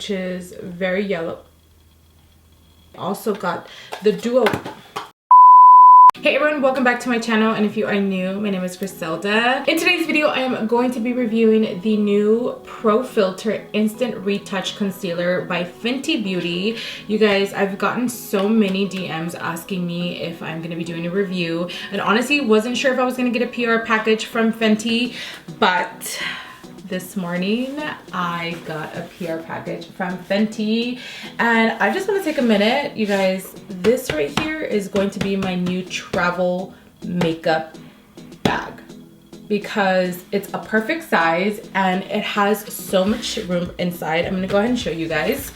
which is very yellow. Also got the duo. Hey everyone, welcome back to my channel, and if you are new, my name is Griselda. In today's video, I am going to be reviewing the new Pro Filt'r Instant Retouch Concealer by Fenty Beauty. You guys, I've gotten so many DMs asking me if I'm going to be doing a review, and honestly wasn't sure if I was going to get a PR package from Fenty, but this morning I got a PR package from Fenty, and I just want to take a minute. You guys, this right here is going to be my new travel makeup bag because it's a perfect size and it has so much room inside. I'm gonna go ahead and show you guys.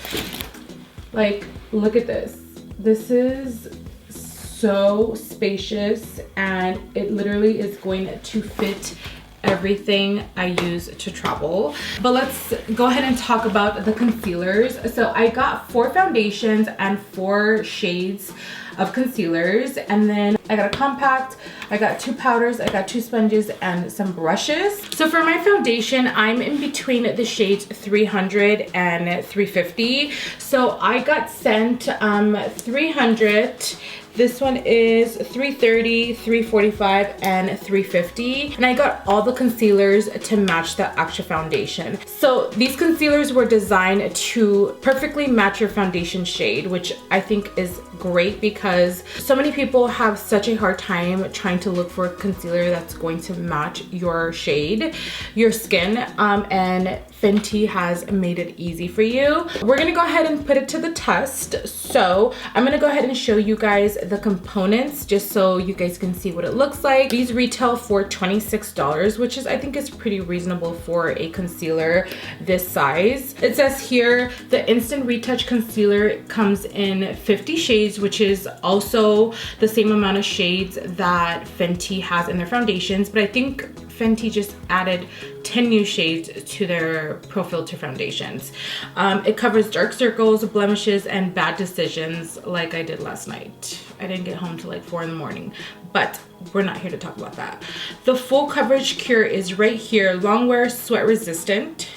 Like, look at this. This is so spacious and it literally is going to fit everything I use to travel. But let's go ahead and talk about the concealers. So I got 4 foundations and 4 shades of concealers, and then I got a compact, I got 2 powders, I got 2 sponges and some brushes. So for my foundation, I'm in between the shades 300 and 350. So I got sent 300. This one is 330, 345, and 350. And I got all the concealers to match the actual foundation. So these concealers were designed to perfectly match your foundation shade, which I think is great because so many people have such a hard time trying to look for a concealer that's going to match your shade, your skin, and Fenty has made it easy for you. We're gonna go ahead and put it to the test. So I'm gonna go ahead and show you guys the components just so you guys can see what it looks like. These retail for $26, which is, I think, is pretty reasonable for a concealer this size. It says here the Instant Retouch Concealer comes in 50 shades, which is also the same amount of shades that Fenty has in their foundations, but I think Fenty just added 10 new shades to their Pro Filt'r foundations. It covers dark circles, blemishes, and bad decisions like I did last night. I didn't get home till like 4 in the morning, but we're not here to talk about that. The full coverage cure is right here. Longwear, sweat resistant.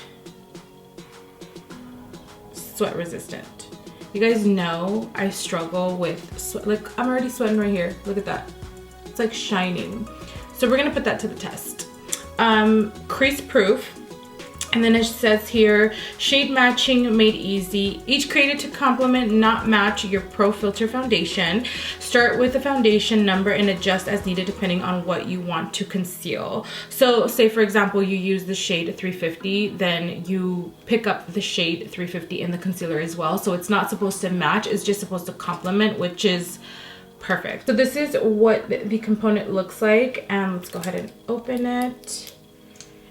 Sweat resistant. You guys know I struggle with sweat. Like, I'm already sweating right here. Look at that. It's like shining. So we're gonna put that to the test. Crease proof, and then it says here shade matching made easy, each created to complement, not match your Pro Filt'r foundation. Start with the foundation number and adjust as needed depending on what you want to conceal. So say for example you use the shade 350, then you pick up the shade 350 in the concealer as well. So it's not supposed to match, it's just supposed to complement, which is perfect. So this is what the component looks like, and let's go ahead and open it.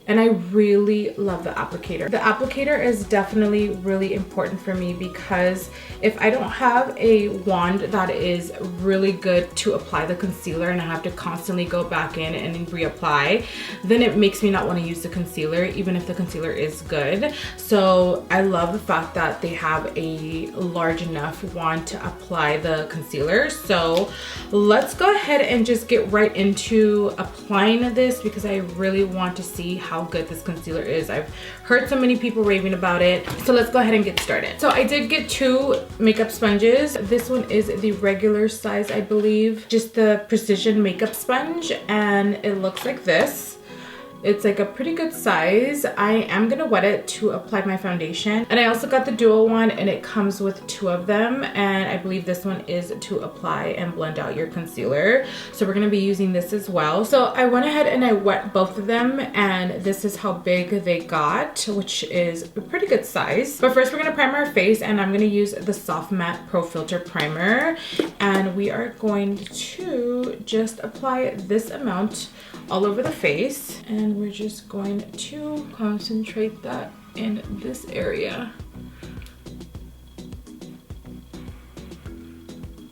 And I really love the applicator. The applicator is definitely really important for me because if I don't have a wand that is really good to apply the concealer and I have to constantly go back in and reapply, then it makes me not want to use the concealer even if the concealer is good. So I love the fact that they have a large enough wand to apply the concealer. So let's go ahead and just get right into applying this because I really want to see how good this concealer is. I've heard so many people raving about it. So let's go ahead and get started. So I did get 2 makeup sponges. This one is the regular size, I believe, just the precision makeup sponge, and it looks like this. It's like a pretty good size. I am gonna wet it to apply my foundation. And I also got the dual one, and it comes with 2 of them. And I believe this one is to apply and blend out your concealer. So we're gonna be using this as well. So I went ahead and I wet both of them, and this is how big they got, which is a pretty good size. But first we're gonna prime our face, and I'm gonna use the Soft Matte Pro Filt'r Primer. And we are going to just apply this amount all over the face, and we're just going to concentrate that in this area.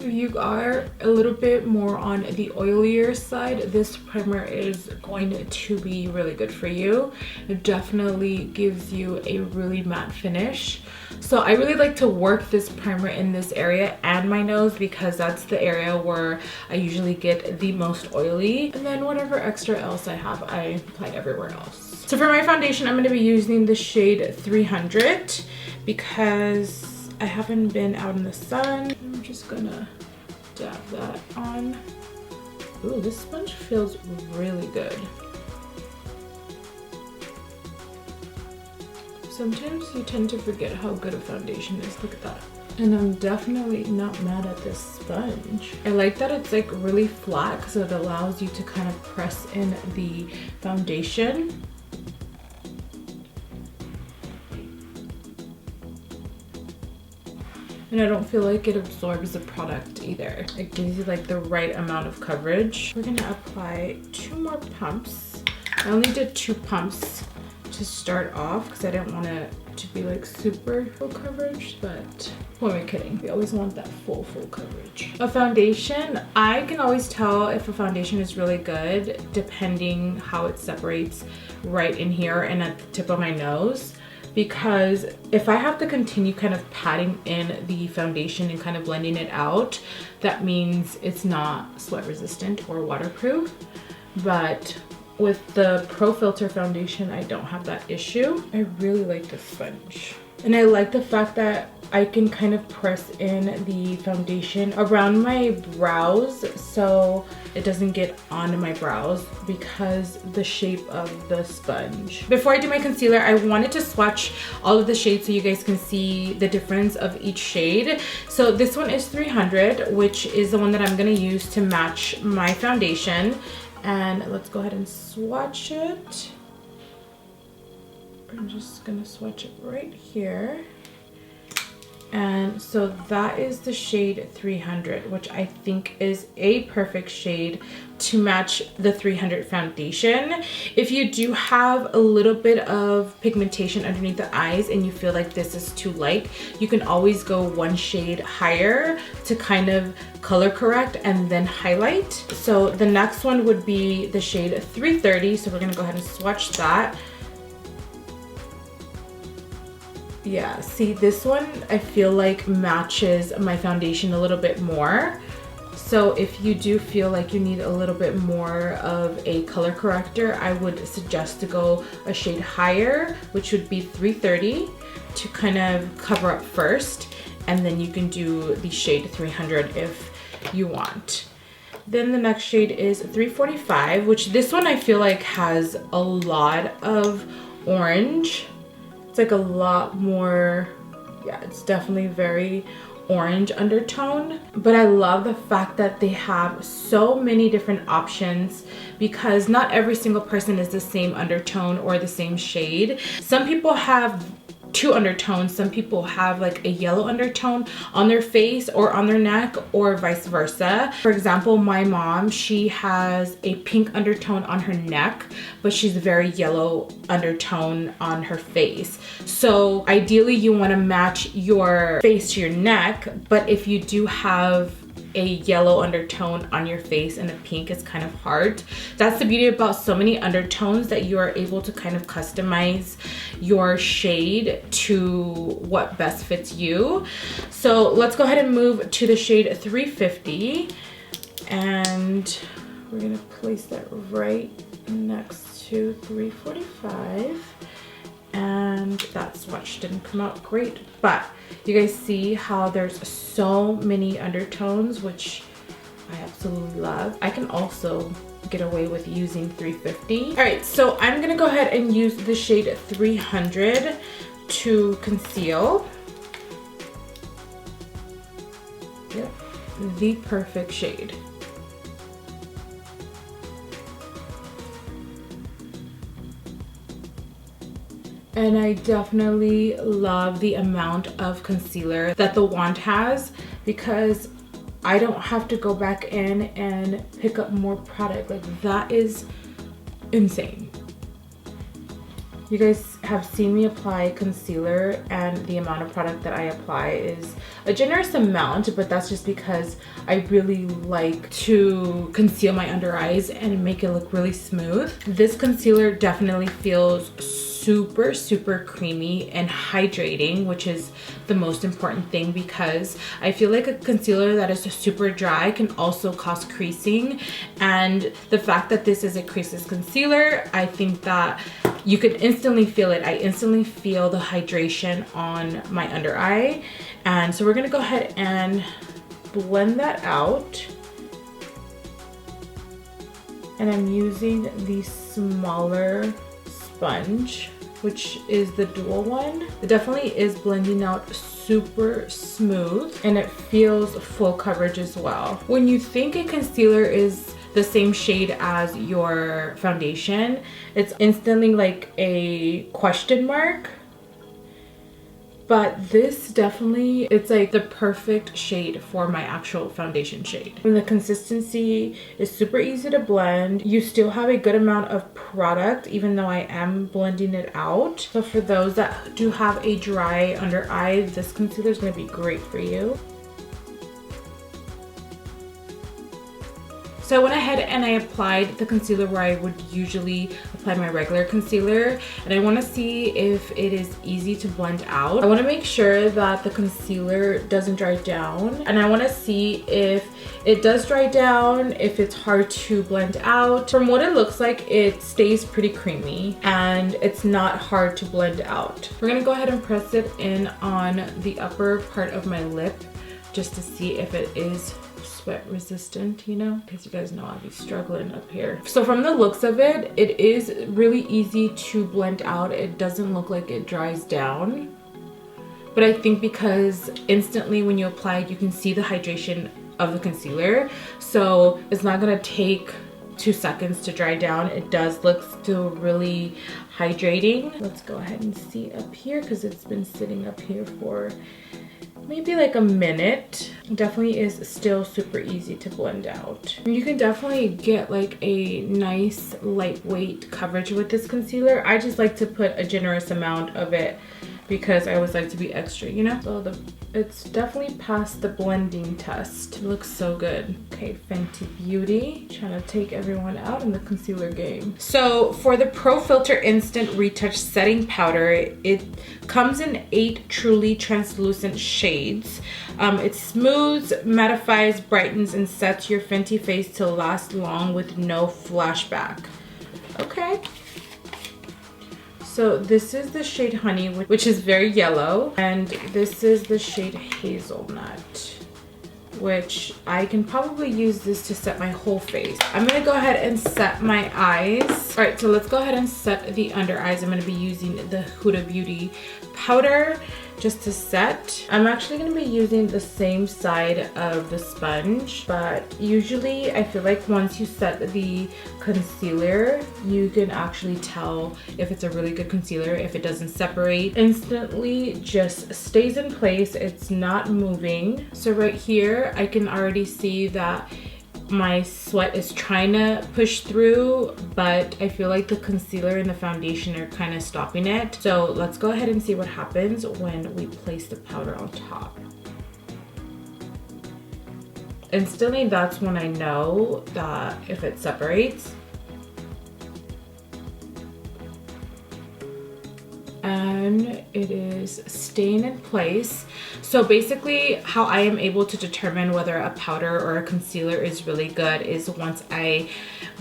If you are a little bit more on the oilier side, this primer is going to be really good for you. It definitely gives you a really matte finish. So I really like to work this primer in this area and my nose because that's the area where I usually get the most oily. And then whatever extra else I have, I apply everywhere else. So for my foundation, I'm going to be using the shade 300 because I haven't been out in the sun. I'm just gonna dab that on. Ooh, this sponge feels really good. Sometimes you tend to forget how good a foundation is. Look at that. And I'm definitely not mad at this sponge. I like that it's like really flat because it allows you to kind of press in the foundation. And I don't feel like it absorbs the product either. It gives you like the right amount of coverage. We're gonna apply 2 more pumps. I only did 2 pumps to start off because I didn't want it to be like super full coverage, but who am I kidding? We always want that full coverage. A foundation, I can always tell if a foundation is really good depending how it separates right in here and at the tip of my nose. Because if I have to continue kind of patting in the foundation and kind of blending it out, that means it's not sweat resistant or waterproof. But with the Pro Filt'r foundation, I don't have that issue. I really like this sponge. And I like the fact that I can kind of press in the foundation around my brows so it doesn't get onto my brows because the shape of the sponge. Before I do my concealer, I wanted to swatch all of the shades so you guys can see the difference of each shade. So this one is 300, which is the one that I'm gonna use to match my foundation. And let's go ahead and swatch it. I'm just gonna swatch it right here. And so that is the shade 300, which I think is a perfect shade to match the 300 foundation. If you do have a little bit of pigmentation underneath the eyes and you feel like this is too light, you can always go 1 shade higher to kind of color correct and then highlight. So the next one would be the shade 330. So we're gonna go ahead and swatch that. Yeah, see, this one I feel like matches my foundation a little bit more. So if you do feel like you need a little bit more of a color corrector, I would suggest to go a shade higher, which would be 330, to kind of cover up first, and then you can do the shade 300 if you want. Then the next shade is 345, which this one I feel like has a lot of orange. Like a lot more, yeah, it's definitely very orange undertone, but I love the fact that they have so many different options because not every single person is the same undertone or the same shade. Some people have 2 undertones. Some people have like a yellow undertone on their face or on their neck, or vice versa. For example, my mom, she has a pink undertone on her neck, but she's a very yellow undertone on her face. So ideally you want to match your face to your neck, but if you do have a yellow undertone on your face and a pink, is kind of hard. That's the beauty about so many undertones, that you are able to kind of customize your shade to what best fits you. So let's go ahead and move to the shade 350, and we're gonna place that right next to 345. And that swatch didn't come out great, but you guys see how there's so many undertones, which I absolutely love. I can also get away with using 350. All right, so I'm gonna go ahead and use the shade 300 to conceal. Yep, the perfect shade. And I definitely love the amount of concealer that the wand has, because I don't have to go back in and pick up more product. Like, that is insane. You guys have seen me apply concealer, and the amount of product that I apply is a generous amount, but that's just because I really like to conceal my under eyes and make it look really smooth. This concealer definitely feels super, super creamy and hydrating, which is the most important thing, because I feel like a concealer that is super dry can also cause creasing. And the fact that this is a creaseless concealer, I think that you could instantly feel it. I instantly feel the hydration on my under eye. And so we're gonna go ahead and blend that out. And I'm using the smaller sponge, which is the dual one. It definitely is blending out super smooth, and it feels full coverage as well. When you think a concealer is the same shade as your foundation, it's instantly like a question mark. But this definitely, it's like the perfect shade for my actual foundation shade. And the consistency is super easy to blend. You still have a good amount of product, even though I am blending it out. So for those that do have a dry under eye, this concealer is gonna be great for you. So I went ahead and I applied the concealer where I would usually apply my regular concealer, and I want to see if it is easy to blend out. I want to make sure that the concealer doesn't dry down, and I want to see if it does dry down, if it's hard to blend out. From what it looks like, it stays pretty creamy and it's not hard to blend out. We're gonna go ahead and press it in on the upper part of my lip just to see if it is sweat resistant, you know, because you guys know I'll be struggling up here. So from the looks of it, it is really easy to blend out. It doesn't look like it dries down, but I think because instantly when you apply it, you can see the hydration of the concealer, so it's not gonna take 2 seconds to dry down. It does look still really hydrating. Let's go ahead and see up here, because it's been sitting up here for maybe like a minute. Definitely is still super easy to blend out. You can definitely get like a nice lightweight coverage with this concealer. I just like to put a generous amount of it because I always like to be extra, you know? So it's definitely passed the blending test. It looks so good. Okay, Fenty Beauty, trying to take everyone out in the concealer game. So for the Pro Filt'r Instant Retouch Setting Powder, it comes in 8 truly translucent shades. It smooths, mattifies, brightens, and sets your Fenty face to last long with no flashback. Okay. So this is the shade Honey, which is very yellow, and this is the shade Hazelnut, which I can probably use this to set my whole face. I'm gonna go ahead and set my eyes. All right, so let's go ahead and set the under eyes. I'm gonna be using the Huda Beauty powder just to set. I'm actually gonna be using the same side of the sponge, but usually I feel like once you set the concealer, you can actually tell if it's a really good concealer, if it doesn't separate instantly, just stays in place, it's not moving. So right here, I can already see that my sweat is trying to push through, but I feel like the concealer and the foundation are kind of stopping it. So let's go ahead and see what happens when we place the powder on top. Instantly, that's when I know that if it separates. And it is staying in place. So basically how I am able to determine whether a powder or a concealer is really good is once I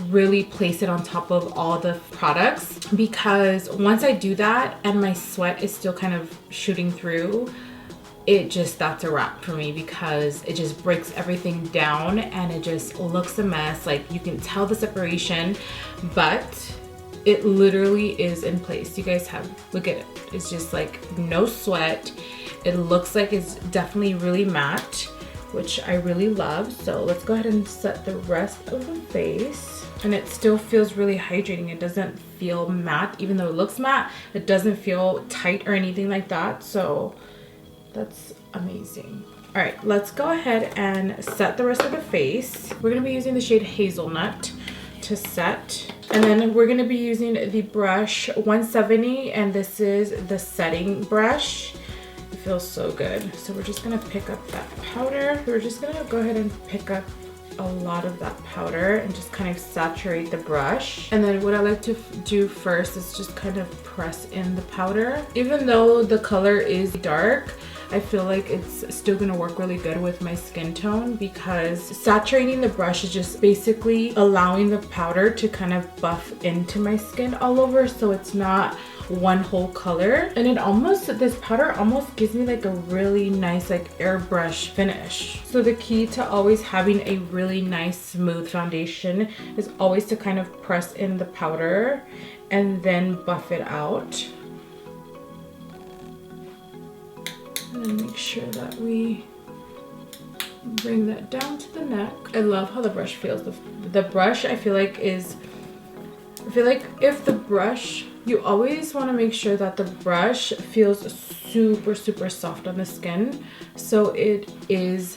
really place it on top of all the products, because once I do that and my sweat is still kind of shooting through, that's a wrap for me, because it just breaks everything down and it just looks a mess. Like, you can tell the separation, but it literally is in place. You guys look at it. It's just like no sweat. It looks like it's definitely really matte, which I really love. So let's go ahead and set the rest of the face. And it still feels really hydrating. It doesn't feel matte, even though it looks matte. It doesn't feel tight or anything like that. So that's amazing. All right, let's go ahead and set the rest of the face. We're gonna be using the shade Hazelnut to set. And then we're gonna be using the brush 170, and this is the setting brush. It feels so good. So we're just gonna pick up that powder. We're just gonna go ahead and pick up a lot of that powder and just kind of saturate the brush. And then what I like to do first is just kind of press in the powder. Even though the color is dark, I feel like it's still gonna work really good with my skin tone, because saturating the brush is just basically allowing the powder to kind of buff into my skin all over, so it's not one whole color. And it almost, this powder almost gives me like a really nice like airbrush finish. So the key to always having a really nice smooth foundation is always to kind of press in the powder and then buff it out. And then make sure that we bring that down to the neck. I love how the brush feels. The brush, I feel like if the brush, you always want to make sure that the brush feels super, super soft on the skin. So it is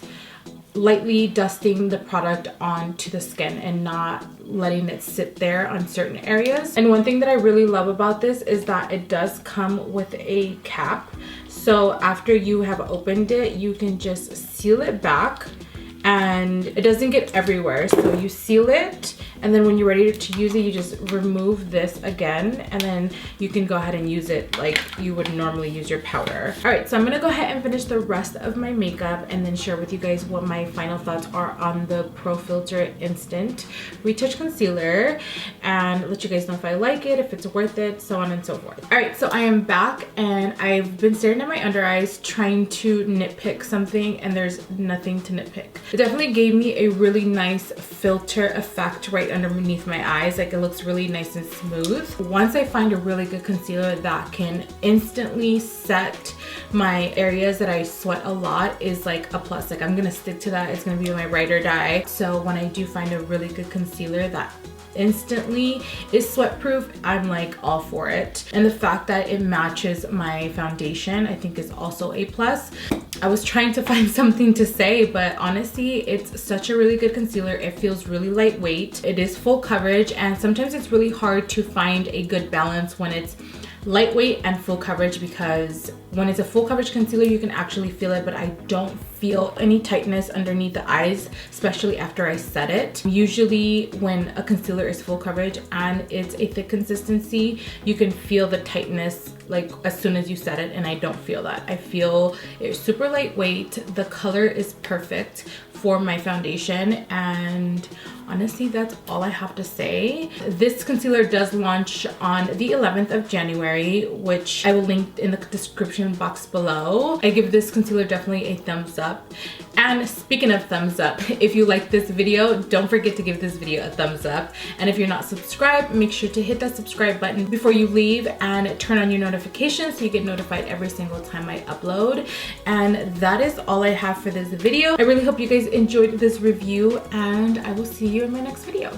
lightly dusting the product onto the skin and not letting it sit there on certain areas. And one thing that I really love about this is that it does come with a cap. So after you have opened it, you can just seal it back and it doesn't get everywhere. So you seal it, and then when you're ready to use it, you just remove this again, and then you can go ahead and use it like you would normally use your powder. All right, so I'm gonna go ahead and finish the rest of my makeup and then share with you guys what my final thoughts are on the Pro Filt'r Instant Retouch Concealer and let you guys know if I like it, if it's worth it, so on and so forth. All right, so I am back and I've been staring at my under eyes trying to nitpick something, and there's nothing to nitpick. It definitely gave me a really nice filter effect right underneath my eyes. Like, it looks really nice and smooth. Once I find a really good concealer that can instantly set my areas that I sweat a lot is like a plus. Like, I'm gonna stick to that. It's gonna be my ride or die. So when I do find a really good concealer that instantly is sweat proof, I'm like all for it. And the fact that it matches my foundation, I think, is also a plus. I was trying to find something to say, but honestly, it's such a really good concealer. It feels really lightweight. It is full coverage, and sometimes it's really hard to find a good balance when it's lightweight and full coverage, because when it's a full coverage concealer, you can actually feel it, but I don't feel any tightness underneath the eyes, especially after I set it. Usually when a concealer is full coverage and it's a thick consistency, you can feel the tightness like as soon as you set it, and I don't feel that. I feel it's super lightweight. The color is perfect for my foundation, and honestly, that's all I have to say. This concealer does launch on the 11th of January, which I will link in the description box below. I give this concealer definitely a thumbs up. And speaking of thumbs up, if you like this video, don't forget to give this video a thumbs up. And if you're not subscribed, make sure to hit that subscribe button before you leave and turn on your notifications so you get notified every single time I upload. And that is all I have for this video. I really hope you guys enjoyed this review, and I will see you in my next video.